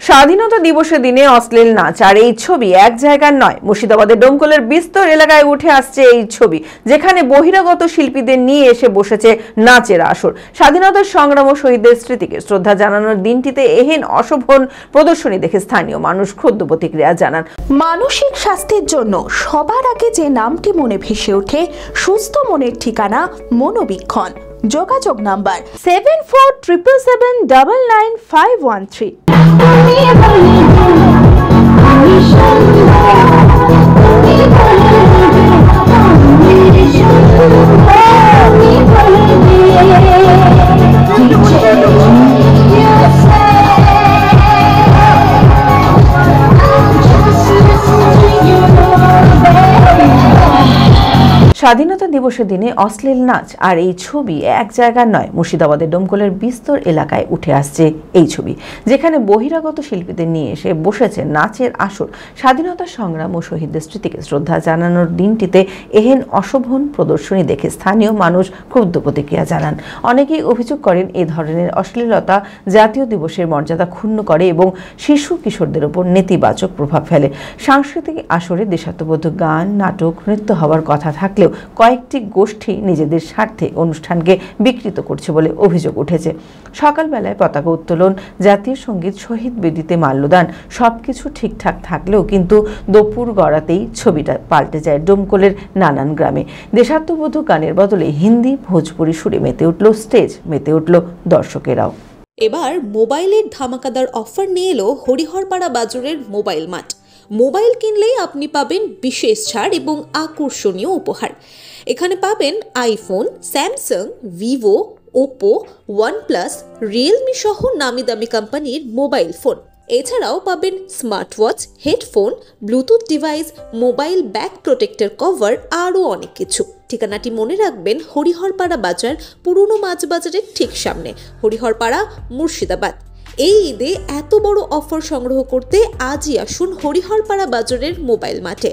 স্বাধীনতা দিবসের দিনে অশ্লীল নাচ আর এই ছবি এক জায়গার নয়। মুর্শিদাবাদের ডোমকলের বিস্তর এলাকায় উঠে আসছে এই ছবি, যেখানে বহিরাগত শিল্পীদের নিয়ে এসে বসেছে নাচের আসর। স্বাধীনতার সংগ্রাম ও শহীদদের স্মৃতিকে শ্রদ্ধা জানানোর দিনটিতে এহেন অশোভন প্রদর্শনী দেখে স্থানীয় মানুষ ক্ষুব্ধ প্রতিক্রিয়া জানান। মানসিক স্বাস্থ্যের জন্য সবার আগে যে নামটি মনে ভেসে ওঠে, সুস্থ মনের ঠিকানা মনোবীক্ষণ। যোগাযোগ নাম্বার 7477799513। স্বাধীনতা দিবসের দিনে অশ্লীল নাচ আর এই ছবি এক জায়গার নয়। মুর্শিদাবাদের ডোমকলের বিস্তর এলাকায় উঠে আসছে এই ছবি, যেখানে বহিরাগত শিল্পীদের নিয়ে এসে বসেছে নাচের আসর। স্বাধীনতা সংগ্রাম ও শহীদদের স্মৃতিকে শ্রদ্ধা জানানোর দিনটিতে এহেন অশোভন প্রদর্শনী দেখে স্থানীয় মানুষ ক্ষুব্ধ প্রতিক্রিয়া জানান। অনেকেই অভিযোগ করেন, এ ধরনের অশ্লীলতা জাতীয় দিবসের মর্যাদা ক্ষুণ্ণ করে এবং শিশু কিশোরদের উপর নেতিবাচক প্রভাব ফেলে। সাংস্কৃতিক আসরে দেশাত্মবোধক গান, নাটক, নৃত্য হওয়ার কথা থাকলেও কয়েকটি গোষ্ঠী নিজেদের স্বার্থে অনুষ্ঠানকে বিকৃত করছে বলে অভিযোগ উঠেছে। সকালবেলায় পতাকা উত্তোলন, জাতীয় সঙ্গীত, শহীদ বেদিতে মাল্যদান সবকিছু ঠিকঠাক থাকলেও কিন্তু দুপুর গড়াতেই ছবিটা পাল্টে যায় ডোমকলের নানান গ্রামে। দেশাত্মবোধক গানের বদলে হিন্দি, ভোজপুরি সুরে মেতে উঠল স্টেজ, মেতে উঠল দর্শকেরাও। এবার মোবাইলের ধামাকাদার অফার নিয়ে এলো হরিহরপাড়া বাজারের মোবাইল মার্ট। মোবাইল কিনলেই আপনি পাবেন বিশেষ ছাড় এবং আকর্ষণীয় উপহার। এখানে পাবেন iPhone, Samsung, Vivo, Oppo, OnePlus, Realme সহ নামি দামি কোম্পানির মোবাইল ফোন। এছাড়াও পাবেন smart watch, headphone, Bluetooth device, mobile back protector cover, আরও অনেক কিছু। ঠিকানাটি মনে রাখবেন, হরিহরপাড়া বাজার, পুরনো মাছ বাজারের ঠিক সামনে, হরিহরপাড়া, মুর্শিদাবাদ। এই ঈদে এত বড় অফার সংগ্রহ করতে আজই আসুন হরিহরপাড়া বাজারের মোবাইল মার্টে।